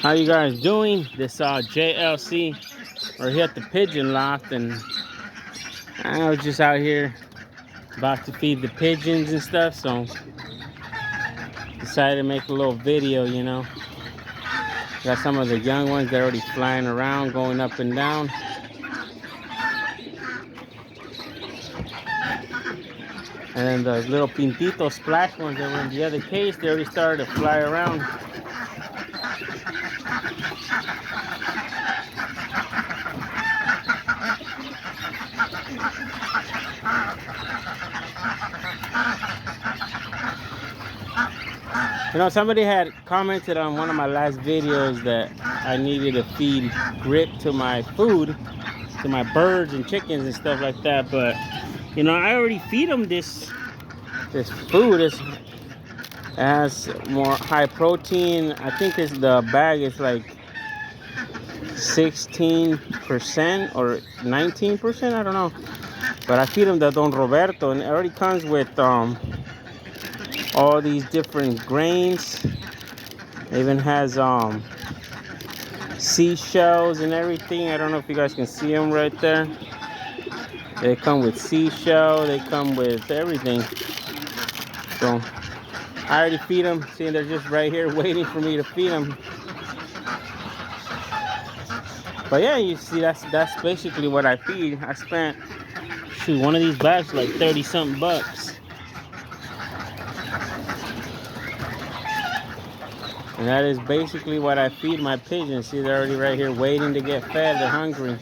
How you guys doing? This JLC. We're here at the pigeon loft, and I was just out here about to feed the pigeons and stuff, so decided to make a little video. Got some of the young ones that are already flying around, going up and down. And then the little pintito splash ones that were in the other case, they already started to fly around. Somebody had commented on one of my last videos that I needed to feed grip to my food, to my birds and chickens and stuff like that. But I already feed them this food. It has more high protein. I think the bag is like 16% or 19%. I don't know. But I feed them the Don Roberto, and it already comes with all these different grains. It even has seashells and everything. I don't know if you guys can see them right there. They come with seashell. They come with everything. So I already feed them. See, they're just right here waiting for me to feed them. But yeah, you see, that's basically what I feed. I spent, one of these bags like 30-something bucks. And that is basically what I feed my pigeons. See, they're already right here waiting to get fed. They're hungry.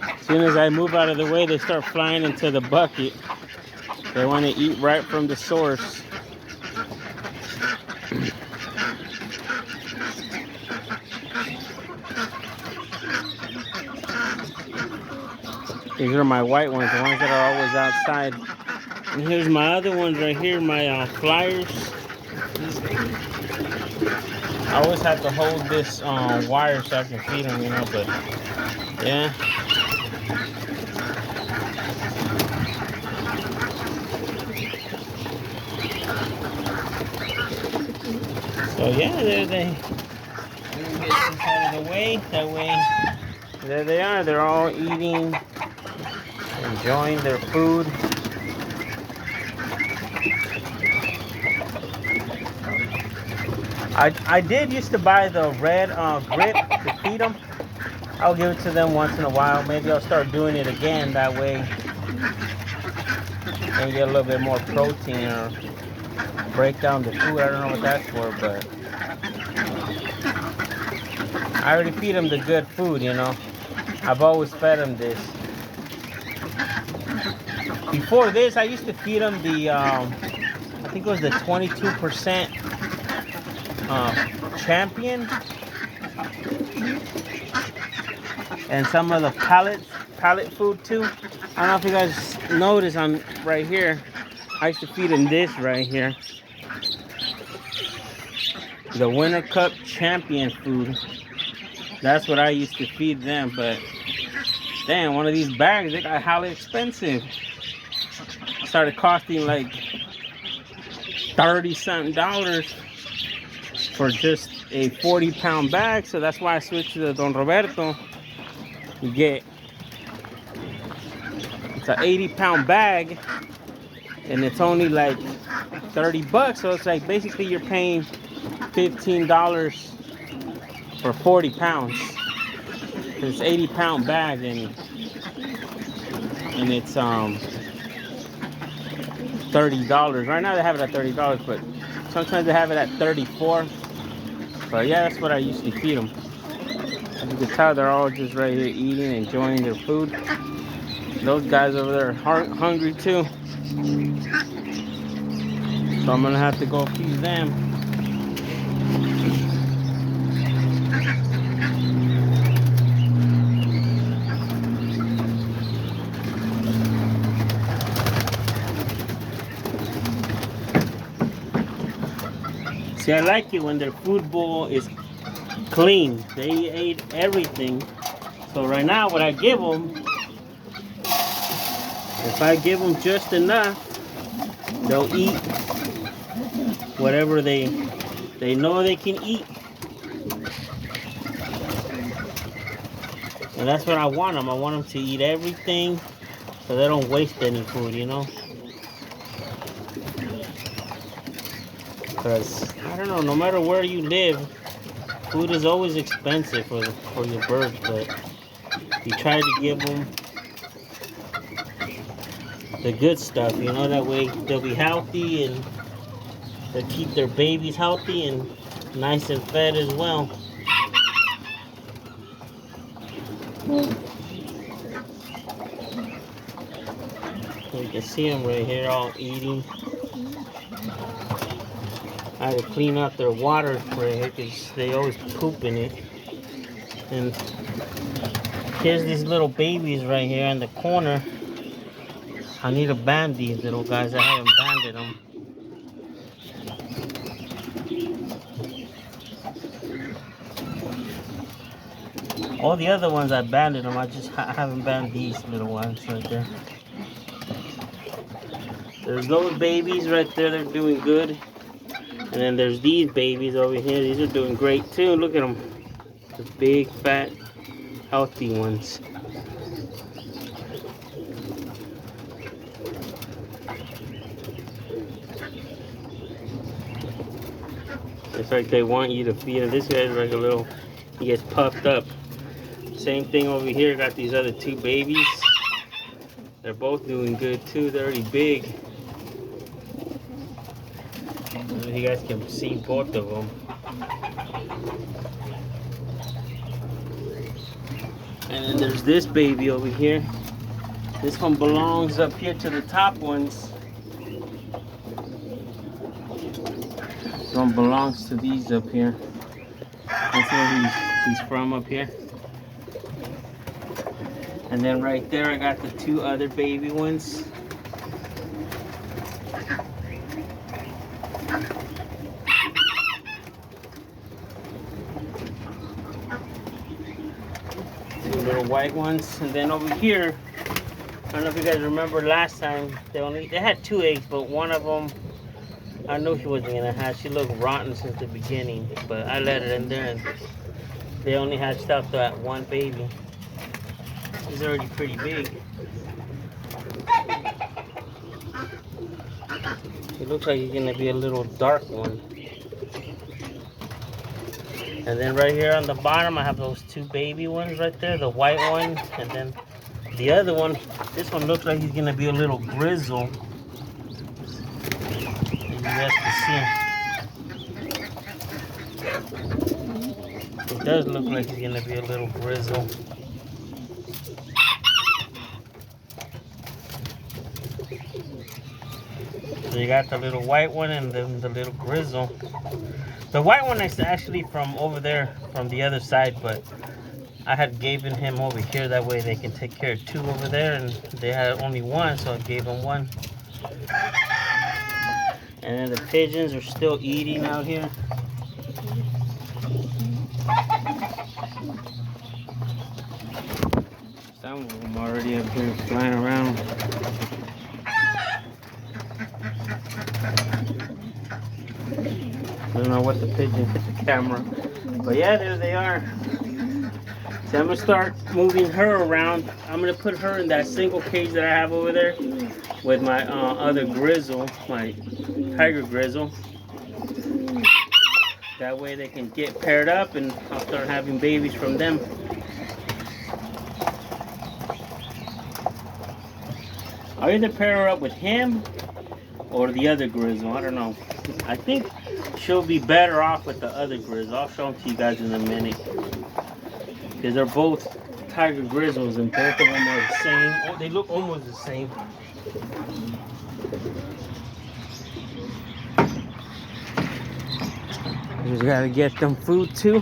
As soon as I move out of the way, they start flying into the bucket. They want to eat right from the source. These are my white ones, the ones that are always outside. And here's my other ones right here, my flyers. I always have to hold this wire so I can feed them, but yeah. So yeah, there they get this out of the way. That way, there they are. They're all eating, enjoying their food. I did used to buy the red grip to feed them. I'll give it to them once in a while. Maybe I'll start doing it again. That way, and get a little bit more protein or break down the food. I don't know what that's for, but I already feed them the good food. I've always fed them this. Before this, I used to feed them the I think it was the 22% champion, and some of the pallet food too. I don't know if you guys notice on right here, I used to feed them this right here, the Winter Cup champion food. That's what I used to feed them. But damn, one of these bags, they got highly expensive. It started costing like $30-something for just a 40-pound bag. So that's why I switched to the Don Roberto. You get, it's an 80-pound bag, and it's only like 30 bucks. So it's like basically you're paying $15 for 40 pounds. It's 80-pound bag, and it's $30. Right now they have it at $30, but sometimes they have it at $34. But yeah, that's what I usually feed them. As you can tell, they're all just right here eating, enjoying their food. Those guys over there are hungry too. So I'm gonna have to go feed them. See, I like it when their food bowl is clean. They ate everything. So right now, what I give them, if I give them just enough, they'll eat whatever they know they can eat. And that's what I want them. I want them to eat everything so they don't waste any food, you know? Because, I don't know, no matter where you live, food is always expensive for your birds, but you try to give them the good stuff, you know? That way they'll be healthy and they'll keep their babies healthy and nice and fed as well. You can see them right here all eating. I had to clean out their water right here because they always poop in it. And here's these little babies right here in the corner. I need to band these little guys. I haven't banded them. All the other ones I banded them. I haven't banded these little ones right there. There's those babies right there. They're doing good. And then there's these babies over here. These are doing great too. Look at them. The big, fat, healthy ones. It's like they want you to feed him. This guy's like a little, he gets puffed up. Same thing over here. Got these other two babies. They're both doing good too. They're already big. You guys can see both of them. And then there's this baby over here. This one belongs up here to the top ones. This one belongs to these up here. That's where he's from up here. And then right there I got the two other baby ones. Little white ones. And then over here, I don't know if you guys remember last time, they had 2 eggs, but one of them I knew he wasn't gonna hatch. She looked rotten since the beginning, but I let it in there and they only hatched out that one baby. He's already pretty big. He looks like he's gonna be a little dark one. And then right here on the bottom, I have those 2 baby ones right there, the white one, and then the other one. This one looks like he's gonna be a little grizzle. You guys can see. It does look like he's gonna be a little grizzle. So you got the little white one and then the little grizzle. The white one is actually from over there, from the other side, but I had given him over here. That way they can take care of 2 over there, and they had only 1, so I gave them 1. And then the pigeons are still eating out here. Some of them already up here flying around. I don't know what the pigeon hit the camera, but yeah, there they are. So I'm gonna start moving her around. I'm gonna put her in that single cage that I have over there with my other grizzle, my tiger grizzle. That way they can get paired up and I'll start having babies from them. I'll either pair her up with him or the other grizzle. I don't know. I think she'll be better off with the other grizzle. I'll show them to you guys in a minute. Because they're both tiger grizzles and both of them are the same. Oh, they look almost the same. Just gotta get them food too.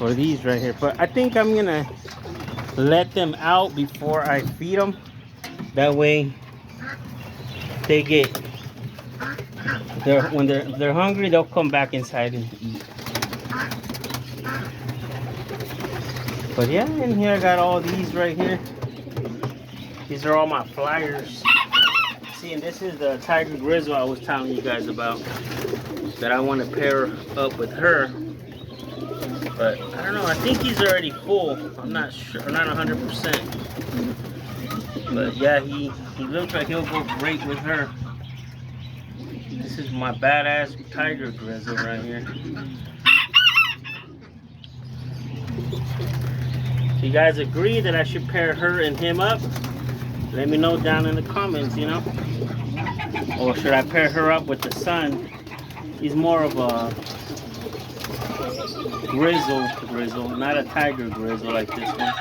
Or these right here. But I think I'm gonna let them out before I feed them. That way they get, when they're hungry, they'll come back inside and eat. But yeah, in here I got all these right here. These are all my flyers. See, and this is the tiger grizzle I was telling you guys about, that I want to pair up with her. But I don't know, I think he's already full. I'm not sure, I'm not 100%. But yeah, he looks like he'll go great with her. This is my badass tiger grizzle right here. If you guys agree that I should pair her and him up, let me know down in the comments, you know. Or should I pair her up with the son? He's more of a grizzle, not a tiger grizzle like this one.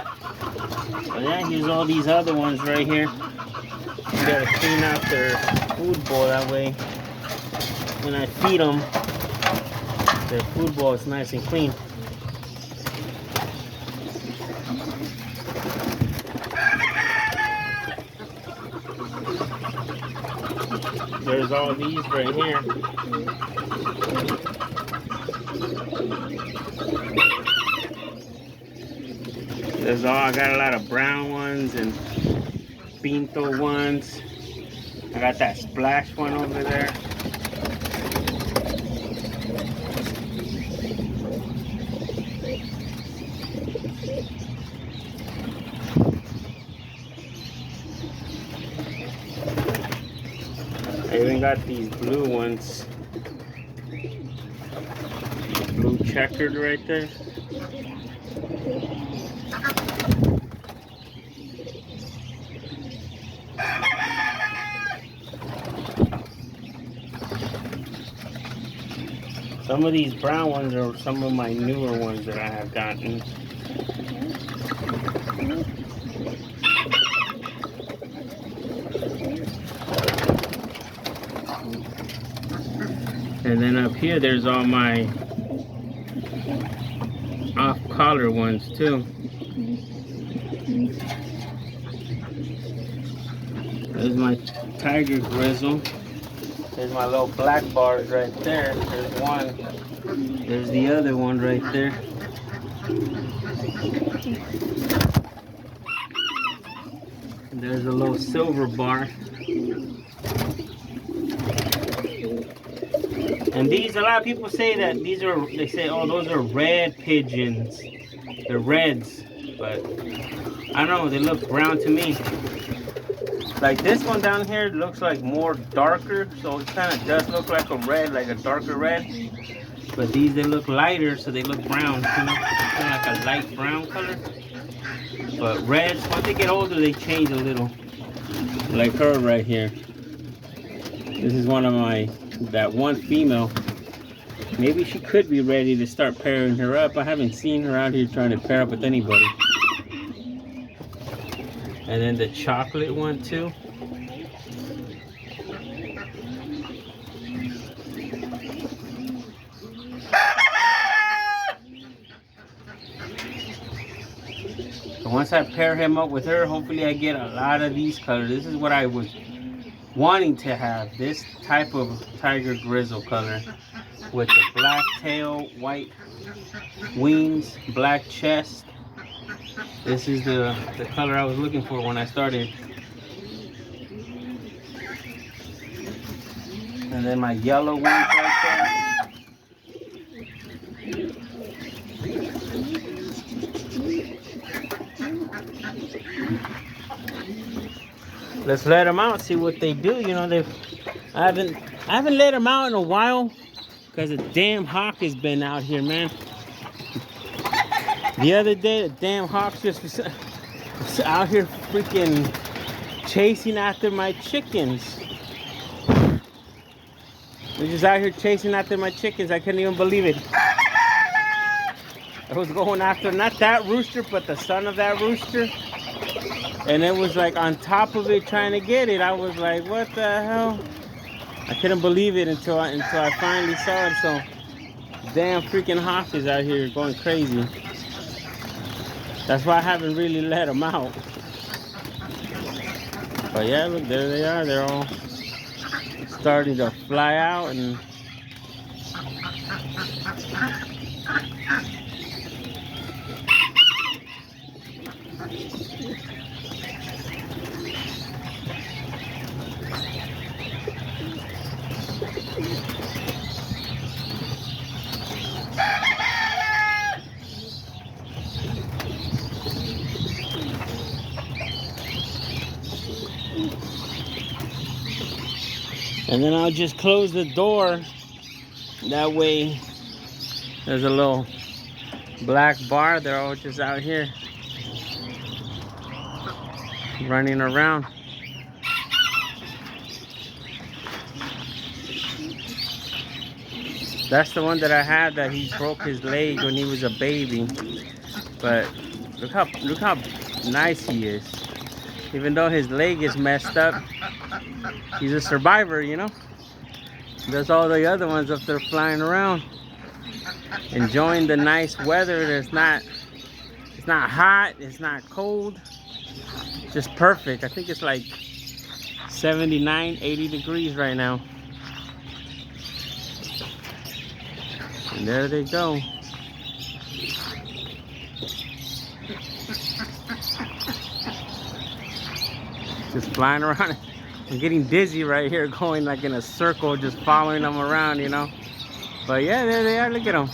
But yeah, here's all these other ones right here. You gotta clean out their food bowl, that way when I feed them, their food bowl is nice and clean. There's all these right here. I got a lot of brown ones and pinto ones. I got that splash one over there. I even got these blue ones. Blue checkered right there. Some of these brown ones are some of my newer ones that I have gotten. And then up here, there's all my off-collar ones too. There's my tiger grizzle. There's my little black bars right there. There's one. There's the other one right there. And there's a little silver bar. And these, a lot of people say that these are, they say, oh, those are red pigeons. They're reds. But I don't know, they look brown to me. Like this one down here looks like more darker, so it kind of does look like a red, like a darker red. But these, they look lighter, so they look brown, you know, kind of like a light brown color. But reds, once they get older, they change a little. Like her right here. This is one of my, that one female. Maybe she could be ready to start pairing her up. I haven't seen her out here trying to pair up with anybody. And then the chocolate one too. So once I pair him up with her, hopefully I get a lot of these colors. This is what I was wanting to have, this type of tiger grizzle color with the black tail, white wings, black chest. This is the color I was looking for when I started. And then my yellow ones right there. Let's let them out, see what they do. You know, I haven't let them out in a while because the damn hawk has been out here, man. The other day, the damn hawks just was out here freaking chasing after my chickens. They're just out here chasing after my chickens. I couldn't even believe it. I was going after not that rooster, but the son of that rooster. And it was like on top of it trying to get it. I was like, what the hell? I couldn't believe it until I finally saw it. So damn freaking hawk is out here going crazy. That's why I haven't really let them out. But yeah, look, there they are. They're all starting to fly out and And then I'll just close the door. That way, there's a little black bar. They're all just out here running around. That's the one that I had that he broke his leg when he was a baby. But look how nice he is. Even though his leg is messed up, he's a survivor, you know. There's all the other ones up there flying around, enjoying the nice weather. It's not hot, it's not cold, just perfect. I think it's like 79, 80 degrees right now. And there they go. Just flying around. I'm getting dizzy right here, going like in a circle, just following them around, you know. But yeah, there they are. Look at them.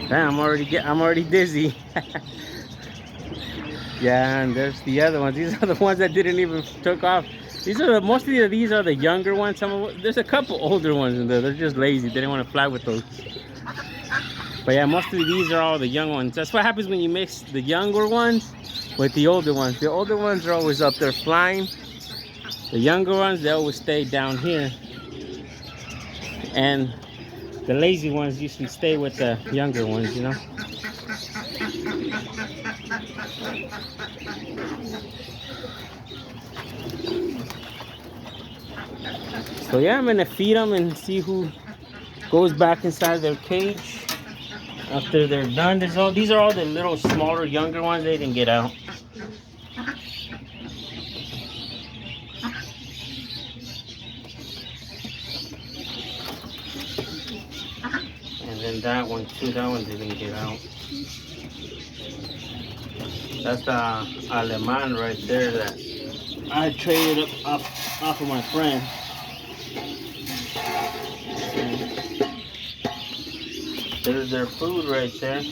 Damn, I'm already dizzy. Yeah, and there's the other ones. These are the ones that didn't even took off. These are mostly these are the younger ones. There's a couple older ones in there. They're just lazy. They didn't want to fly with those. But yeah, mostly these are all the young ones. That's what happens when you mix the younger ones with the older ones. The older ones are always up there flying. The younger ones, they always stay down here. And the lazy ones usually stay with the younger ones, you know. So yeah, I'm gonna feed them and see who goes back inside their cage after they're done. These are all the little smaller, younger ones. They didn't get out. And then that one too. That one didn't get out. That's the Aleman right there that I traded off of my friend. There's their food right there.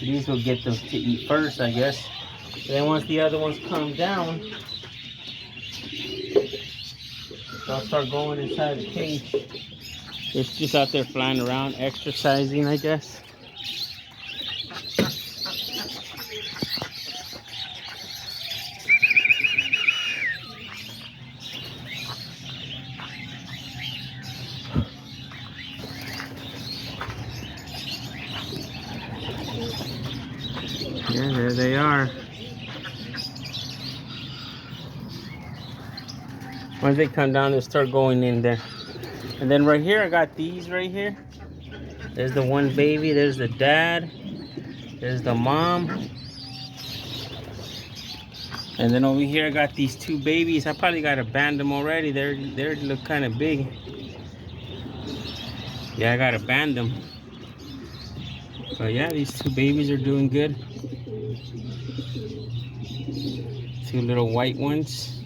These will get them to eat first, I guess. Then once the other ones come down, they'll start going inside the cage. It's just out there flying around, exercising, I guess. Yeah, there they are. Once they come down, they'll start going in there. And then right here, I got these right here. There's the one baby, there's the dad, there's the mom. And then over here, I got these two babies. I probably got to band them already. They look kind of big. Yeah, I got to band them. But yeah, these two babies are doing good. Two little white ones.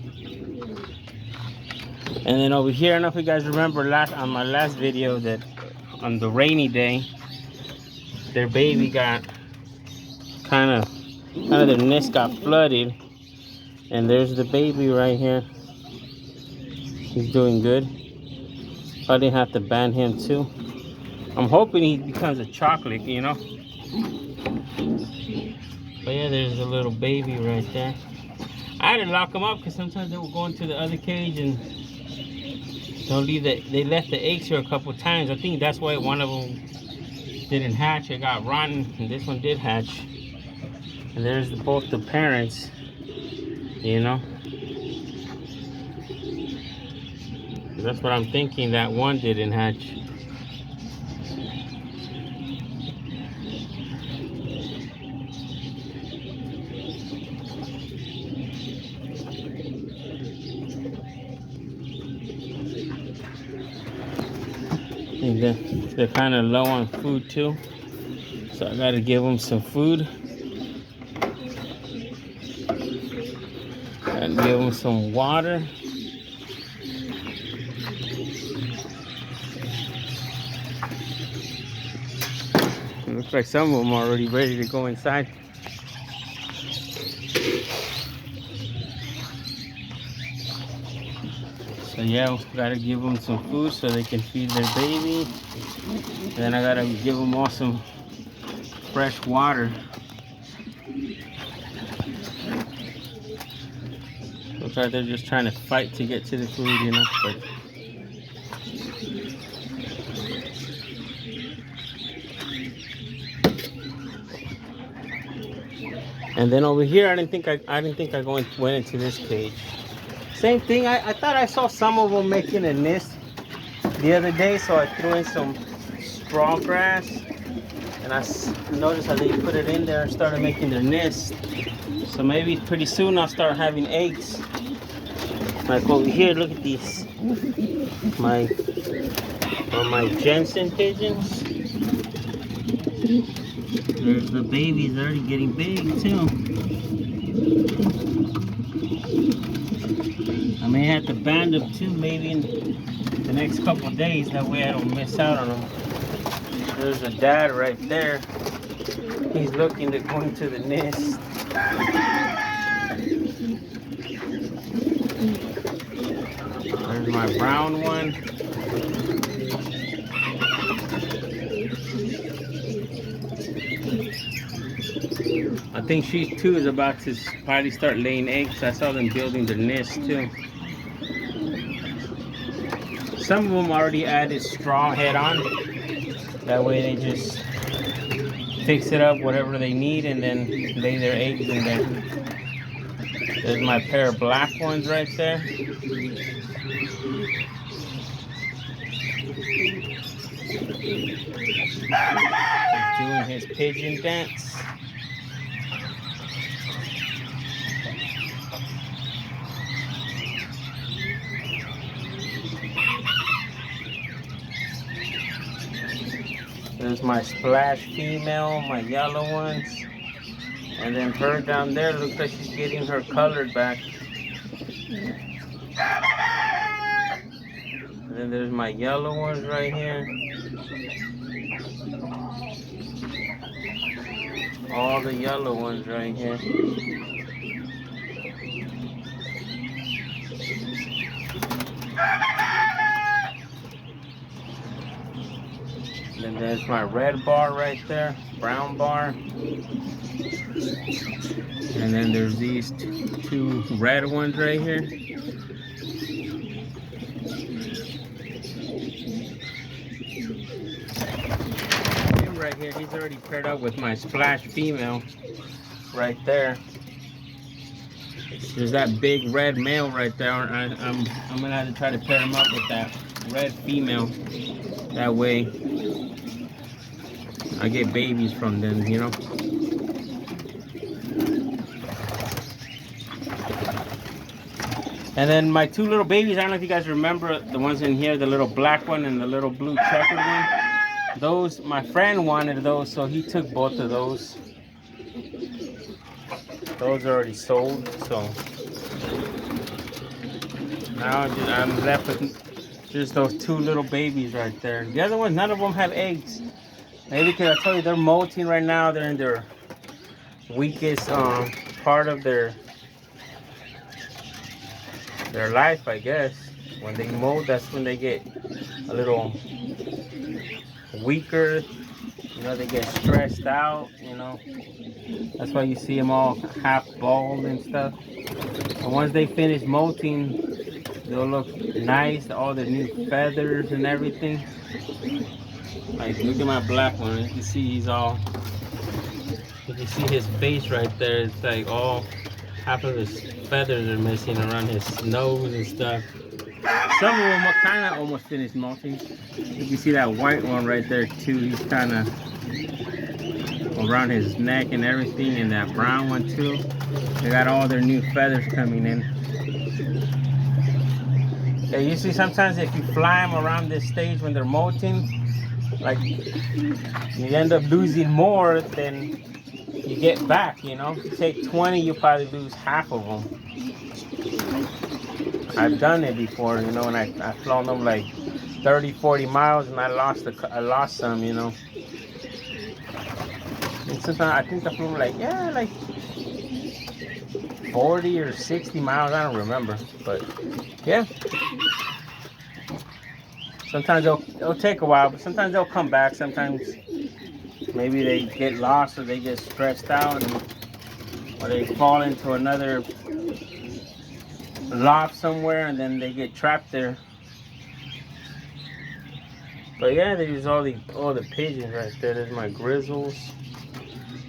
And then over here, I don't know if you guys remember on my last video that on the rainy day, their baby got kind of their nest got flooded. And there's the baby right here. He's doing good. Probably have to ban him too. I'm hoping he becomes a chocolate, you know. But yeah, there's a little baby right there. I had to lock them up because sometimes they will go into the other cage and they'll leave they left the eggs here a couple times. I think that's why one of them didn't hatch. It got rotten, and this one did hatch. And there's both the parents, you know. That's what I'm thinking, that one didn't hatch. And they're kind of low on food too, so I gotta give them some food and give them some water. It looks like some of them are already ready to go inside. So yeah, gotta give them some food so they can feed their baby. And then I gotta give them all some fresh water. Looks like they're just trying to fight to get to the food, you know. But and then over here, I didn't think I went into this cage. Same thing. I thought I saw some of them making a nest the other day, so I threw in some straw grass, and I noticed how they put it in there and started making their nest. So maybe pretty soon I'll start having eggs. Like over here, look at these. My Jensen pigeons. There's the babies already getting big too. I may have to band them too, maybe in the next couple of days. That way I don't miss out on them. There's a dad right there. He's looking to go into the nest. There's my brown one. I think she too is about to probably start laying eggs. I saw them building their nest too. Some of them already added straw head on. That way they just fix it up whatever they need and then lay their eggs in there. There's my pair of black ones right there. He's doing his pigeon dance. There's my splash female, my yellow ones. And then her down there looks like she's getting her color back. And then there's my yellow ones right here. All the yellow ones right here. And there's my red bar right there, brown bar. And then there's these two red ones right here. Him right here, he's already paired up with my splash female right there. There's that big red male right there. I'm gonna have to try to pair him up with that red female. That way I get babies from them, you know. And then my two little babies, I don't know if you guys remember the ones in here, the little black one and the little blue checkered one. Those, my friend wanted those, so he took both of those. Those are already sold, so now I'm left with just those two little babies right there. The other ones, none of them have eggs. Maybe because I told you they're molting right now. They're in their weakest part of their life, I guess. When they molt, that's when they get a little weaker. You know, they get stressed out, you know. That's why you see them all half bald and stuff. And once they finish molting, they'll look nice, all the new feathers and everything. Like, look at my black one. You can see he's all, you can see his face right there. It's like all, half of his feathers are missing around his nose and stuff. Some of them are kind of almost finished molting. You can see that white one right there too. He's kind of around his neck and everything, and that brown one too. They got all their new feathers coming in. Yeah, you see sometimes if you fly them around this stage when they're molting, like you end up losing more than you get back, you know. If you take 20, you probably lose half of them. I've done it before, you know, and I've flown them like 30, 40 miles and I lost some, you know. And sometimes I think I flew like, yeah, like 40 or 60 miles. I don't remember, but yeah. Sometimes it'll take a while, but sometimes they'll come back. Sometimes maybe they get lost or they get stressed out, or they fall into another loft somewhere and then they get trapped there. But yeah, there's all the pigeons right there. There's my grizzles.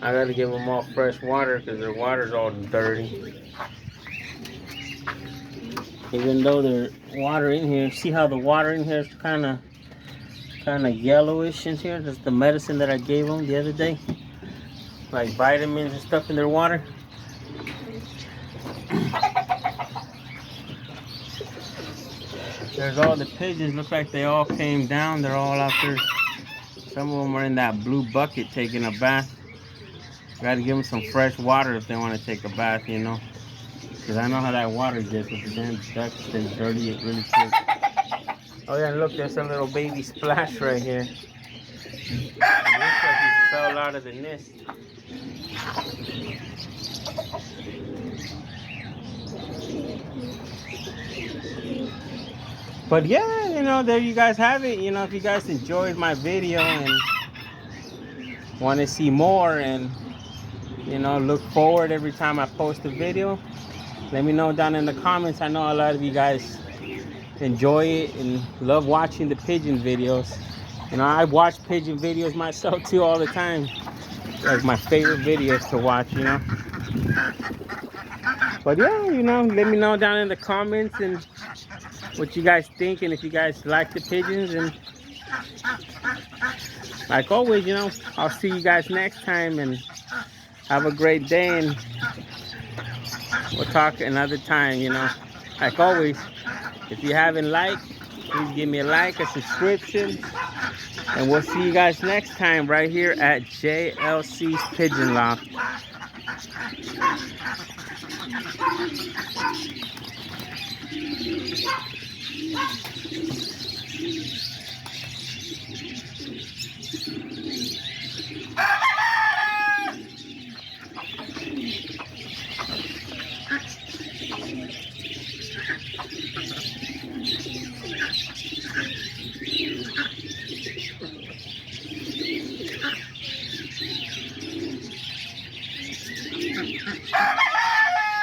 I gotta give them all fresh water because their water's all dirty. Even though there's water in here, see how the water in here is kind of yellowish in here? That's the medicine that I gave them the other day, like vitamins and stuff in their water. There's all the pigeons. Look like they all came down. They're all out there. Some of them are in that blue bucket taking a bath. Gotta give them some fresh water if they want to take a bath, you know. Because I know how that water gets with the damn ducks. They dirty it really quick. Oh yeah, look, there's a little baby splash right here. It looks like he fell out of the nest. But yeah, you know, there you guys have it. You know, if you guys enjoyed my video and want to see more and, you know, look forward every time I post a video, let me know down in the comments. I know a lot of you guys enjoy it and love watching the pigeon videos. You know, I watch pigeon videos myself too all the time. Like my favorite videos to watch, you know. But yeah, you know, let me know down in the comments and what you guys think, and if you guys like the pigeons. And like always, you know, I'll see you guys next time, and have a great day, and we'll talk another time, you know. Like always, if you haven't liked, please give me a like, a subscription, and we'll see you guys next time right here at JLC's Pigeon Loft.